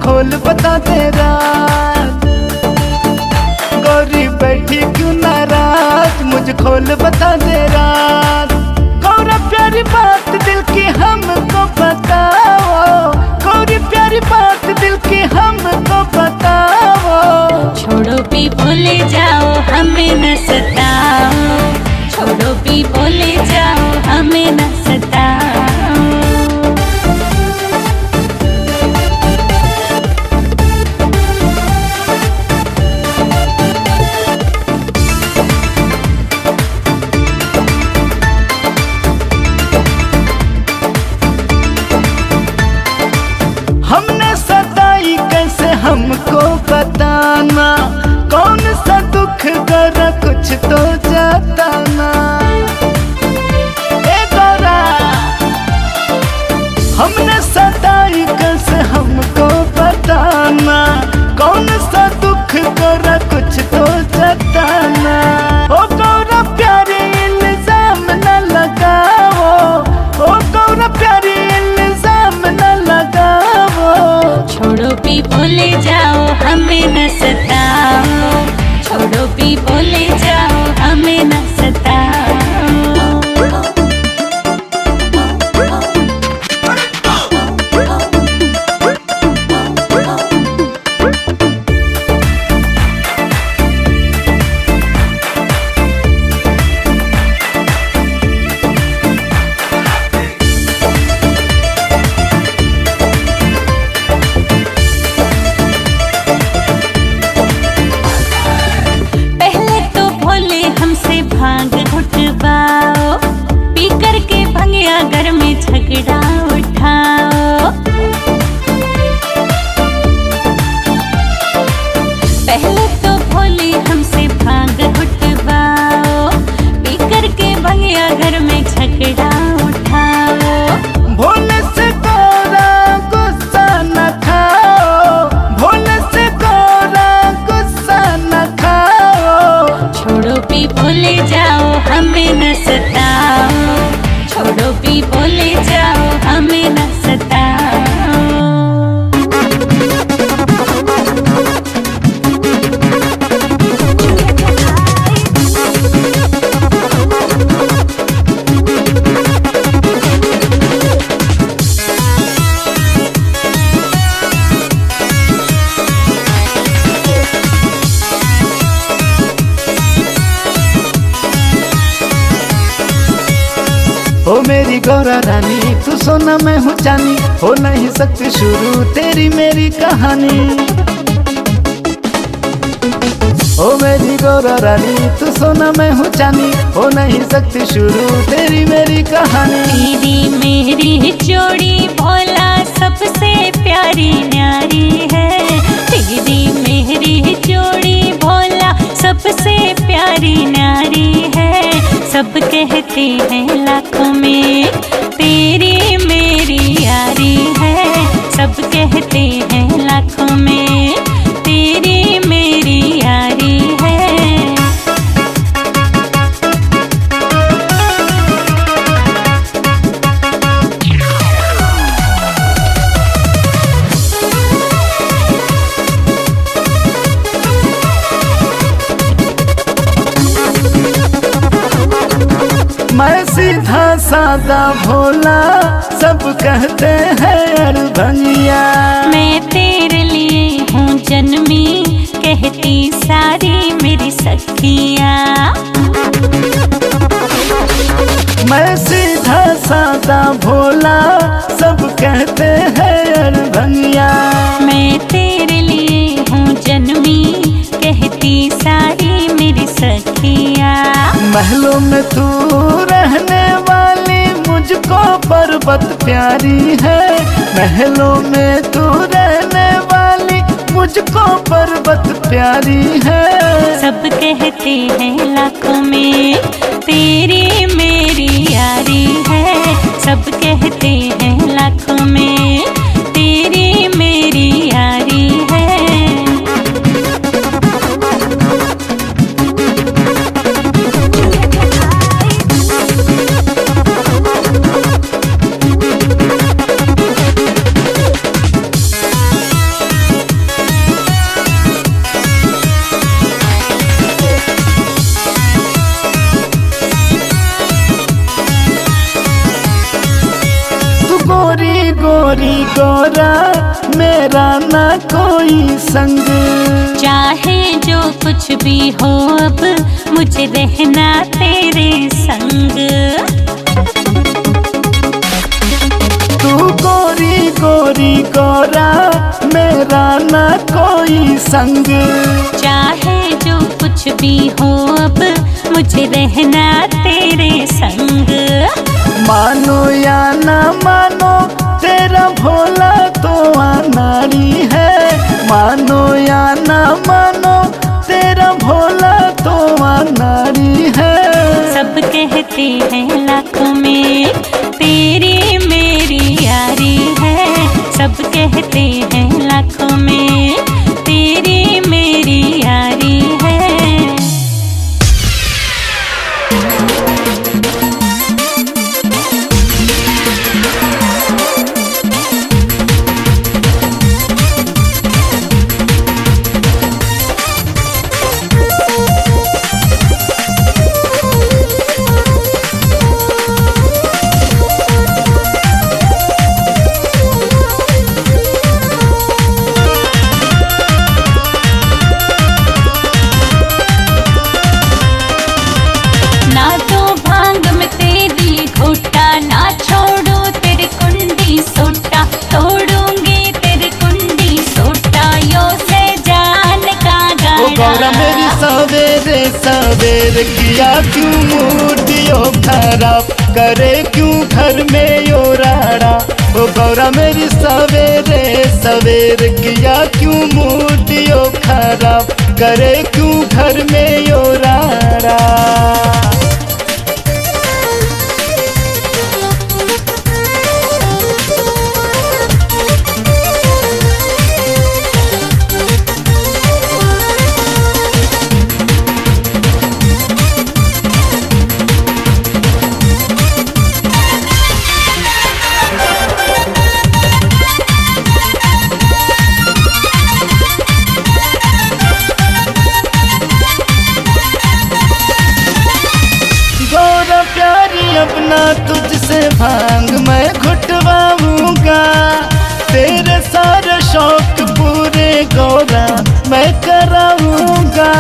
खोल बता दे राज, गौरी बैठी क्यों नाराज, मुझे खोल बता दे राज। गौरा प्यारी बात दिल की हमको बताओ, गौरी प्यारी बात दिल की हमको बताओ। छोड़ो भी बोले जाओ हमें न सताओ, छोड़ो भी बोले जाओ हमें न सताओ। हमने सताई कैसे हमको बताना, कौन सा दुख करा कुछ तो जताना। ए गौरा हमने सताई कैसे हमको बताना, कौन सा दुख करा कुछ तो जताना। ओ गौरा प्यारे इल्जाम न लगाओ, ओ गौरा प्यारे इल्जाम न लगाओ। छोड़ो भी बोले जाओ हमें न सताओ, छोड़ो भी बोले जाओ हमें न सताओ। भांग उठवाओ, पी करके भंगिया घर में झगड़ा उठाओ। पहले तो भोले हमसे भांग उठवाओ, पी करके भंगिया घर में झगड़ा उठाओ। भोले से गौरा गुस्सा न खाओ, भोले से गौरा गुस्सा न खाओ। छोड़ो भी बोले जाओ हमें न सताओ, छोड़ो भी बोले जाओ हमें न सताओ। ओ मेरी गौरा रानी तू सोना मैं हूँ चांदी, हो नहीं सकती शुरू तेरी मेरी कहानी। ओ मेरी गौरा रानी तू सोना मैं हूँ चांदी, हो नहीं सकती शुरू तेरी मेरी कहानी। तेरी मेरी जोड़ी भोला सबसे प्यारी न्यारी है, तेरी मेरी जोड़ी भोला सबसे प्यारी न्यारी है। सब कहते हैं लाखों में तेरी मेरी यारी है, सब कहते हैं लाखों में तेरी मेरी यारी है। मैं सीधा सादा भोला सब कहते हैं अड़भंगिया। मैं तेरे लिए हूँ जन्मी कहती सारी मेरी सखियाँ। मैं सीधा सादा भोला सब कहते हैं अड़भंगिया। मैं तेरे लिए हूँ जन्मी कहती सारी मेरी सखियाँ। महलों में तू रहने वाली मुझको पर्वत प्यारी है, महलों में तू रहने वाली मुझको पर्वत प्यारी है। सब कहते हैं लाखों में तेरी मेरी यारी है, सब कहते हैं लाखों में तेरी मेरी यारी है। गोरा मेरा ना कोई संग। चाहे जो कुछ भी हो अब मुझे रहना तेरे संग। तू गोरी गोरी गोरा मेरा ना कोई संग। चाहे जो कुछ भी हो अब मुझे रहना तेरे संग। मानो या ना मानो तेरा भोला तो अनाड़ी है। मानो या ना मानो तेरा भोला तो अनाड़ी है। सब कहते हैं लाखों में तेरी मेरी यारी है। सब कहते हैं लाखों में तेरी मेरी यारी है। गौरा मेरी सवेरे सवेर किया क्यों मूर्तियों खराब करे क्यों घर में यो राड़ा। ओ गौरा मेरी सवेरे सवेर किया क्यों मूर्तियों खराब करे क्यों घर में यो राड़ा। अपना तुझसे भांग मैं घुटवाऊंगा। तेरे सारे शौक पूरे गौरा मैं कराऊंगा।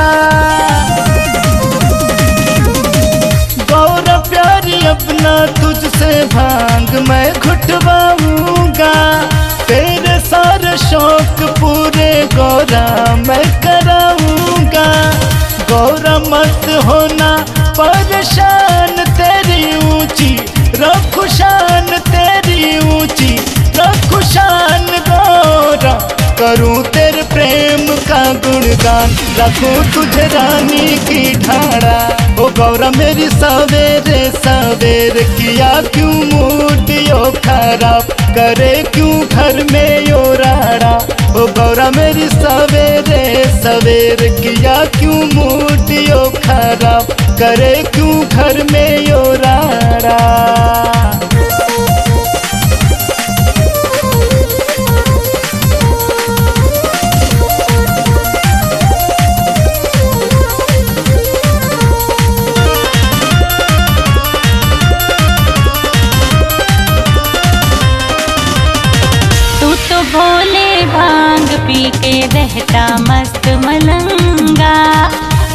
गौरा प्यारी अपना तुझसे भांग मैं घुटवाऊंगा। तेरे सारे शौक पूरे गौरा मैं कराऊंगा। गौरा मत होना परेशान तेरी ऊंची रखू शान तेरी ऊंची रखू शान। गौरा करूं तेरे प्रेम का गुणगान रखूं तुझे रानी की ढाड़ा। ओ गौरा मेरी सवेरे सवेर किया क्यों मूर्तियों खराब करे क्यों घर में यो राड़ा। ओ गौरा मेरी सवेरे सवेर किया क्यों मूर्तियों खराब करे क्यों घर में यो राड़ा। भोले भांग पी के रहता मस्त मलंगा।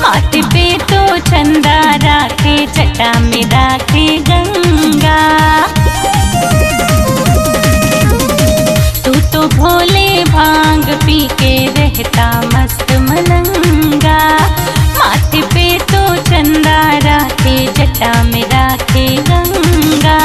माथे पे तो चंदा राखे जटा में राखे गंगा। तू तो भोले भांग पी के रहता मस्त मलंगा। माथे पे तो चंदा राखे जटा में राखे गंगा।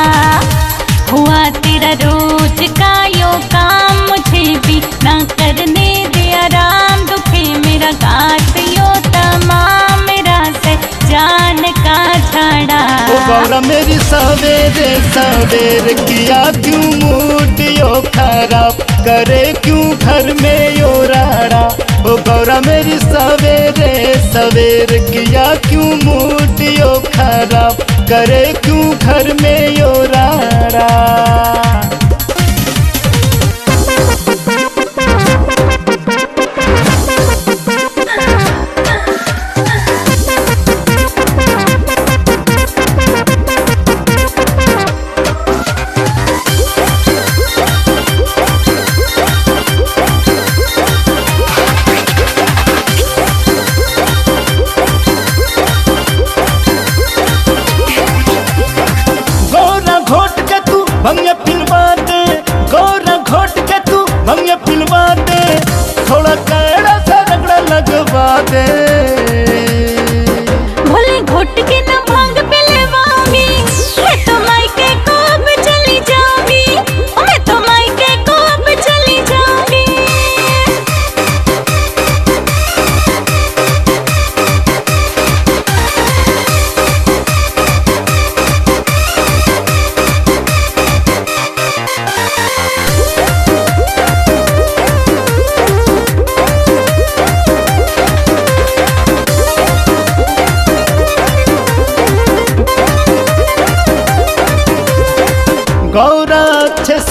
हुआ तेरा रोज का यो काम मुझे भी ना करने दे आराम। दुखे मेरा गात यो तमाम मेरा से जान का झाड़ा। ओ गौरा मेरी सवेरे सवेर किया क्यों मूर्तियों खराब करे क्यों घर में यो राड़ा। ओ गौरा मेरी सवेरे सवेर किया क्यों मूर्तियों खराब करे क्यों घर में यो राड़ा।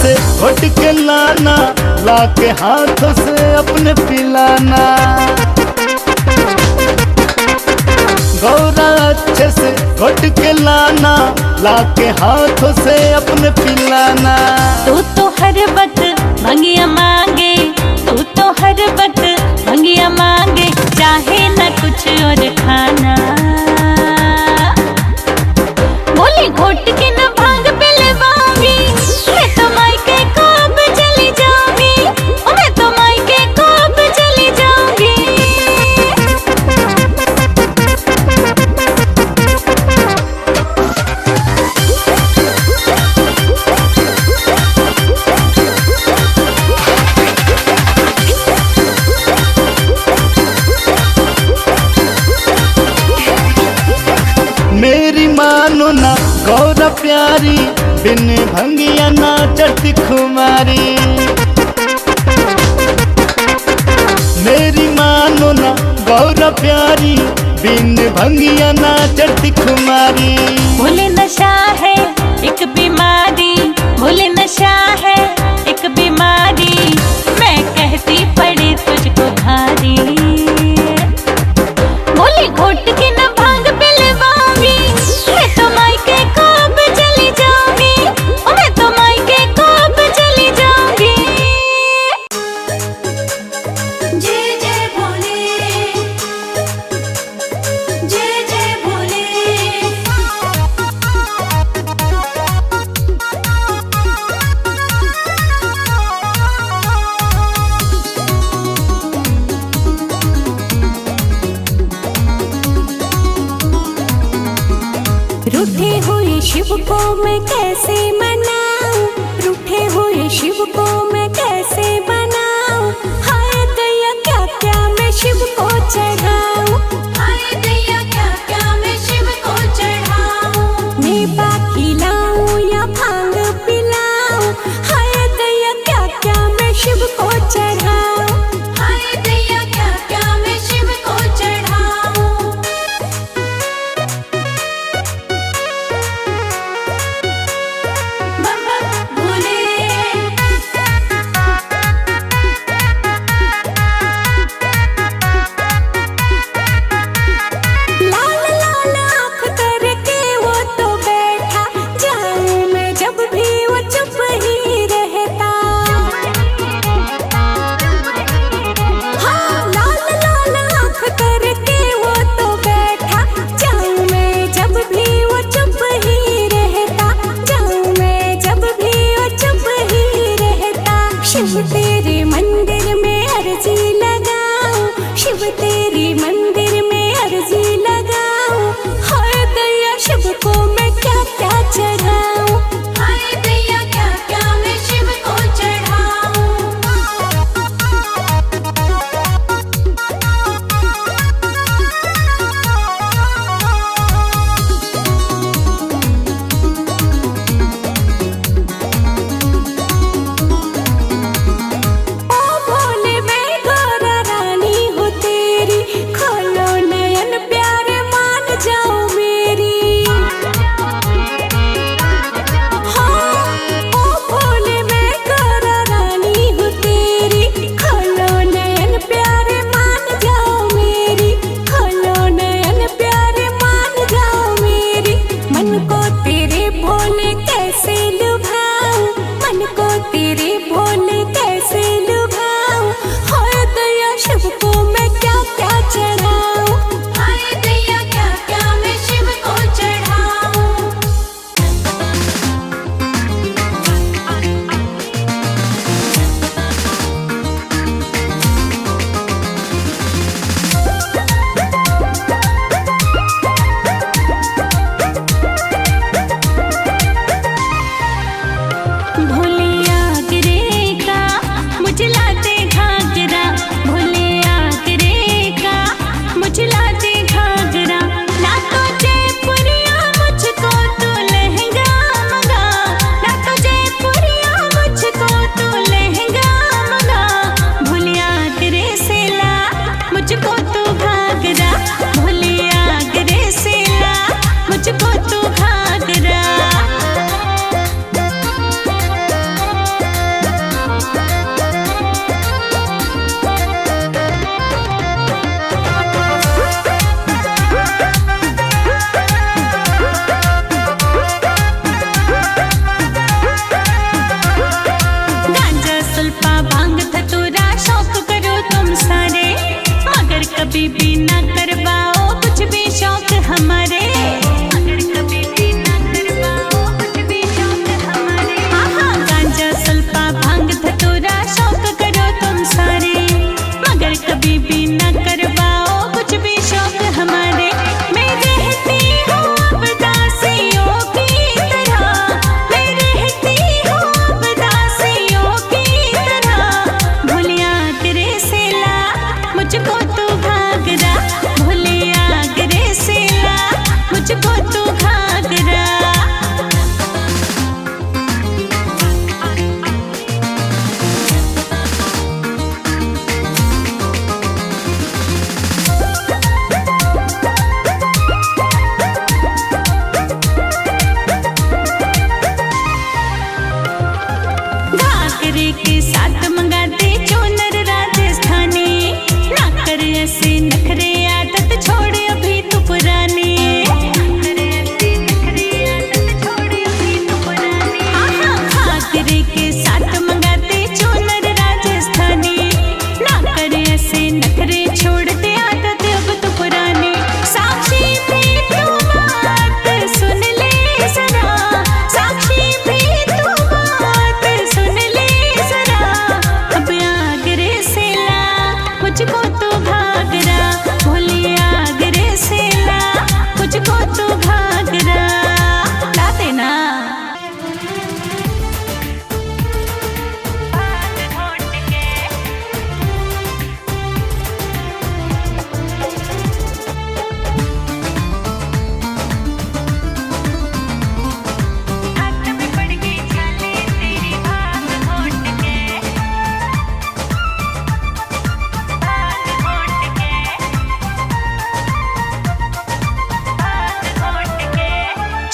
से घोट के लाना, लाके हाथों से अपने पिलाना। गौरा अच्छे से घोट के लाना, लाके हाथों से अपने पिलाना। तू तो हर वक्त भंगिया मांगे, तू तो हर वक्त भंगिया मांगे, चाहे न कुछ और खाना। बोली घोट के न भांग पिलवाऊंगी, मैं तो मायके को अब चली जाऊंगी, मैं तो मायके को अब चली जाऊंगी। मेरी मानो ना गौरा प्यारी, बिन भंगिया ना चढ़ती खुमारी। मेरी मानो ना गौरा प्यारी, बिन भंगिया ना चढ़ती खुमारी। भूले नशा है एक बीमारी, भूले नशा है एक बीमारी, मैं कहती पड़े तुझको भारी। बोली घोट के न भांग पिलवाऊंगी, मैं तो मायके को अब चली जाऊंगी, मैं तो मायके को अब चली जाऊंगी। जय जय भोले, जय जय भोले। रूठे हुए शिव को मैं कैसे मनाऊं, रूठे हुए शिव को मैं कैसे मनाऊं। हाय दैया क्या क्या मैं शिव को चढ़ाऊं, हाय दैया क्या क्या मैं शिव को चढ़ाऊं। मेवा खिलाऊं या भांग पिलाऊं, हाय दैया क्या क्या मैं शिव को चढ़ाऊं, हाय दैया क्या क्या मैं शिव को चढ़ाऊं। बम बम भोले, लाल लाल आँख करके वो तो बैठा, जाऊं मैं जब भी वो चुप ही रहता। हाँ लाल लाल आँख करके वो तो बैठा, जाऊं मैं जब भी वो चुप ही रहता, जाऊं मैं जब भी वो चुप ही रहता। शिव तेरे मंदिर में अर्जी लगाऊं, शिव तेरे मंदिर में अर्जी लगाऊं। हाय दैया शिव को मैं क्या क्या चढ़ाऊं, हाय दैया क्या क्या मैं शिव को चढ़ाऊं। ओ भोले मैं गौरा रानी हूँ तेरी, खोलो नयन प्यारे मान जाओ मेरी। कभी भी ना करवाओ कुछ भी शौक हमारे, मगर कभी भी ना करवाओ कुछ भी शौक हमारे। आहा गांजा सल्फा भांग धतूरा शौक करो तुम सारे, मगर कभी भी ना करवाओ कुछ भी शौक हमारे। मैं रहती हूँ अब दासियों की तरह, मैं रहती हूँ अब दासियों की तरह। भूलिया आगरे से ला मुझको तू घाघरा, भूलिया आगरे से ला मुझको तू घाघरा। घाघरे के साथ मंगाते चूनर राजस्थानी, ना कर ऐसे नखरे आदत छोड़ अभी तू पुरानी। घाघरे के साथ मंगाते चूनर राजस्थानी, ना कर ऐसे नखरे छोड़ते आदत अब तू पुरानी। साक्षी भी तू बात सुन ले जरा, साक्षी भी तू बात सुन ले जरा। अब आगरे से ला मुझको तू घाघरा, भोले आगरे से ला मुझको तू घाघरा। ला देना।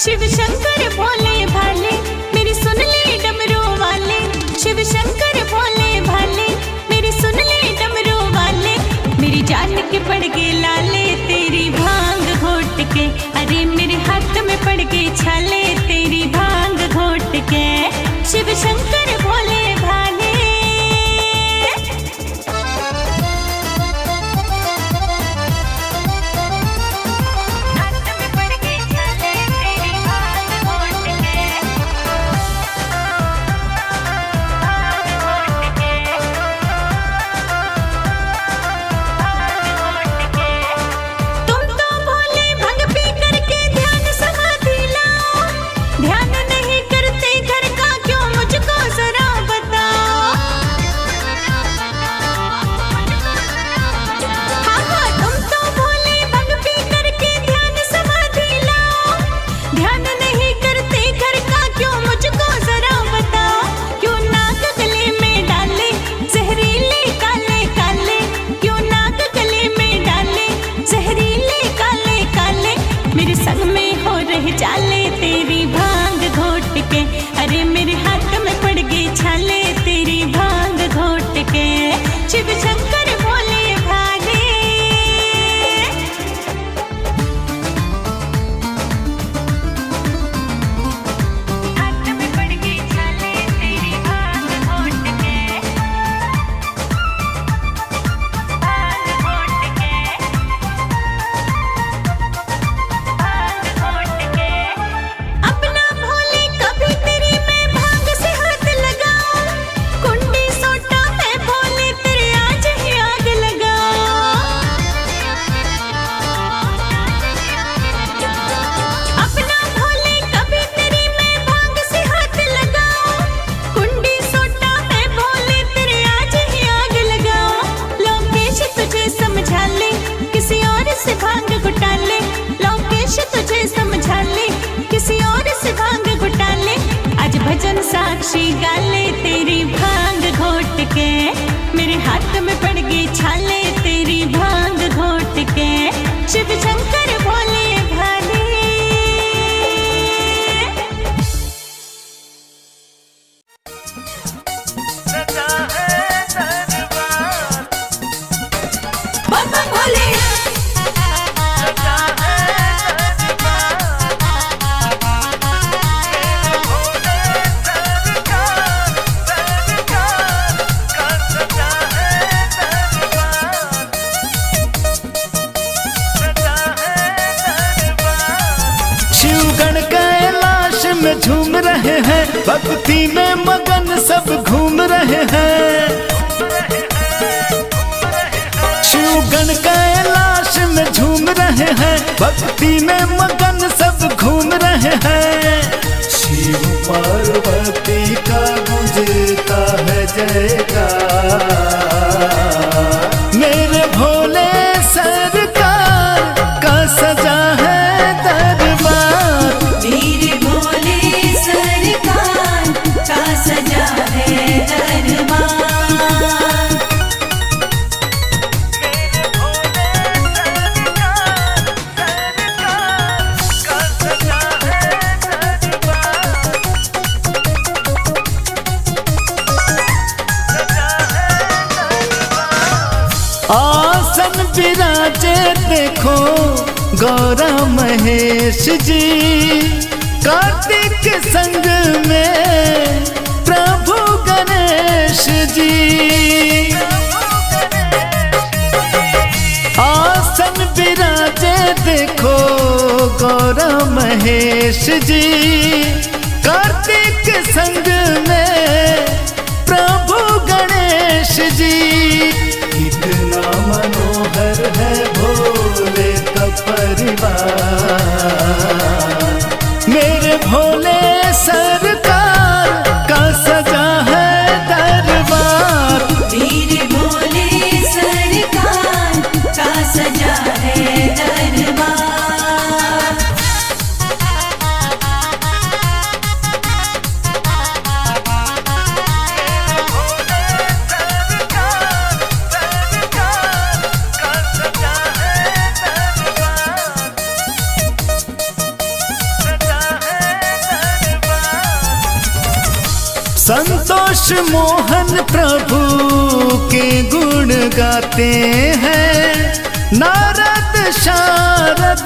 शिव शंकर भोले भाले मेरी सुन ले डमरू वाले, शिव शंकर भोले भाले मेरी सुन ले डमरू वाले। मेरी जान के पड़ गए लाले तेरी भांग घोट के, अरे मेरे हाथ में पड़ गए छाले तेरी भांग घोट के। शिव शंकर भोले भाले तुम तो भोले भंग पी करके ध्यान समाधि लाओ, ध्यान नहीं करते घर का क्यों मुझको जरा बताओ। हाँ तुम तो भोले भंग पी करके ध्यान समाधि लाओ, ध्यान नहीं करते घर का क्यों मुझको जरा बताओ। क्यों नाक गले में डाले जहरीले काले काले, क्यों नाक गले में डाले जहरीले काले काले। मेरे संग में हो रहे चाले तेरी भांग घोट के, अरे मेरे हाथ में पड़ गई छाले तेरी भांग घोट के। शिव शंकर भोले भाले हाथ में पड़ गई छाले तेरी भांग घोट के, भांग घोट के, भांग घोट के। अपना भोले कभी तेरी मैं भांग से हाथ लगाऊं, कुंडी सोटा मैं भोले तेरे आज ही आग लगाऊं। अपना भोले कभी तेरी मैं भांग से हाथ लगाऊं, कुंडी सोटा मैं भोले तेरे आज ही आग लगाऊं। लोकेश तुझे समझा ले किसी और से भांग घुटा ले, लोकेश तुझे समझा ले किसी और से भांग घुटा ले। आज भजन साक्षी गाले तेरी भांग घोट के, मेरे हाथ में पड़ गई छाले तेरी भांग घोट के। शिव शंकर भोले भाले सजा है दरबार, बाबा भोले सजा है दरबार, मेरे भोले सरकार, सरकार का सजा है भक्ति में मगन सब घूम रहे हैं। शिवगण कैलाश में झूम रहे हैं, भक्ति में मगन सब घूम रहे हैं। शिव पार्वती का गुंजता है जयकार, मेरे भोले सरकार का सजा है दरबार। मेरे भोले सरकार का सजा है दरबार। आसन विराजे देखो गौरा महेश जी, कार्तिक संग में प्रभु गणेश जी। आसन विराजे देखो गौरा महेश जी, कार्तिक संग में प्रभु गणेश जी। कितना मनोहर है भोले का परिवार, मेरे भोले सरकार का सजा है दरबार। मेरे भोले सरकार का सजा है दरबार। संतोष मोहन प्रभु के गुण गाते हैं, नारद शारद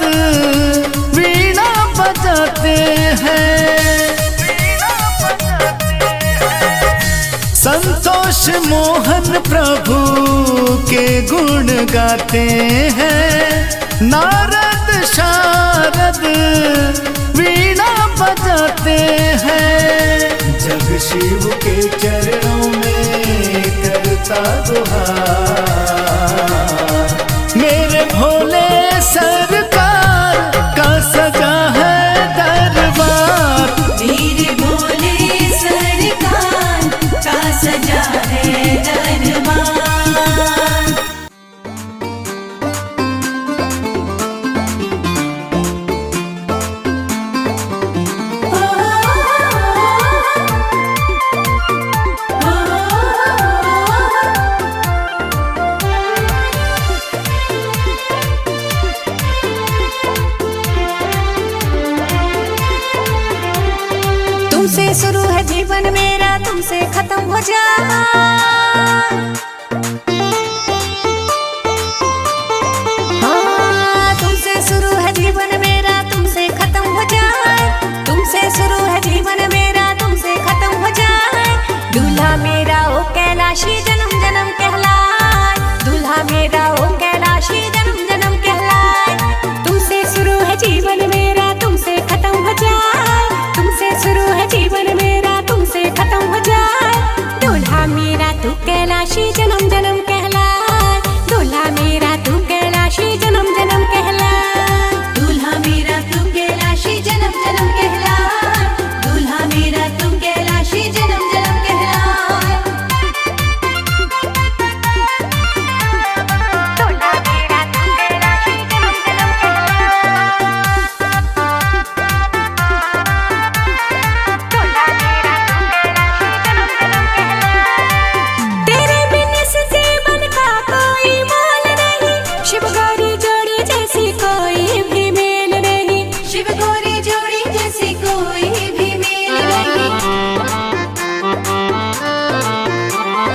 वीणा बजाते हैं। संतोष मोहन प्रभु के गुण गाते हैं, नारद शारद वीणा बजाते हैं। जग शिव के चरणों में करता गुहार, मेरे भोले सरकार का सजा है दरबार। मेरे भोले सरकार का सजा है दरबार। तुमसे शुरू है जीवन मेरा, तुमसे खत्म हो जाए। हाँ, तुमसे शुरू है जीवन मेरा, तुमसे खत्म हो जाए। तुमसे शुरू है जीवन मेरा, तुमसे खत्म हो जाए। दूल्हा मेरा ओ कैलाशी जन्म जन्म कहलाए, दूल्हा मेरा ओ कैलाशी जन्म जन्म कहलाए। तुमसे शुरू है जीवन मेरा, तुमसे खत्म हो जाए। तुमसे शुरू है जीवन मेरा, तुमसे खत्म हो जाए। दूल्हा मेरा तू कैलाशी जन्म जन्म कहलाए, दूल्हा मेरा तू कैलाशी जन्म जन्म कहलाए। दूल्हा मेरा तू कैलाशी जन्म जन्म कहलाए, दूल्हा मेरा तू कैलाशी जन्म जन्म कहलाए। दूल्हा मेरा तू कैलाशी जन्म जन्म तेरे बिन इस जीवन का कोई मोल नहीं, शिव गौरी जोड़ी जैसी कोई भी मेल नहीं। शिव गौरी जोड़ी जैसी कोई भी मेल नहीं।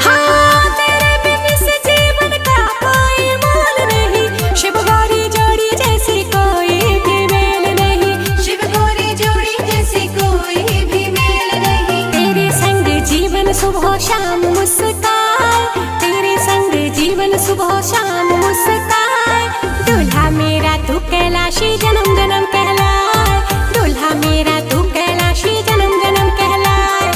हाँ, तेरे बिन इस जीवन का कोई मोल नहीं, शिव गौरी जोड़ी जैसी कोई भी मेल नहीं। शिव गौरी जोड़ी जैसी कोई भी मेल नहीं। तेरे संग जीवन सुबह शाम मुस्काए, तेरे संग जीवन सुबह शाम मुस्काए। दूल्हा मेरा तू कैलाशी जन्म जन्म कहलाए, दूल्हा मेरा तू कैलाशी जन्म जन्म कहलाए।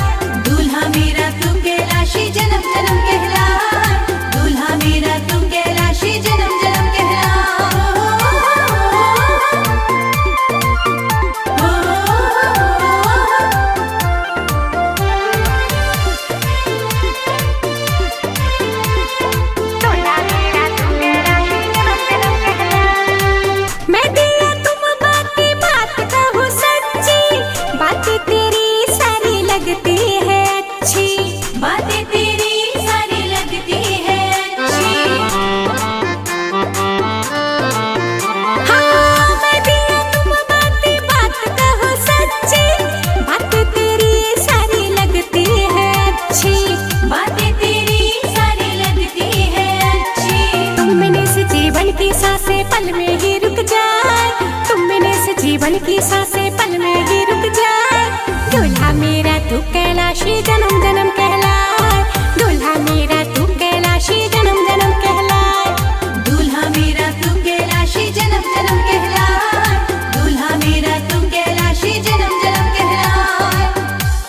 जीवन की सांसें पल में ही रुक जाए, दूल्हा मेरा तू कैलाशी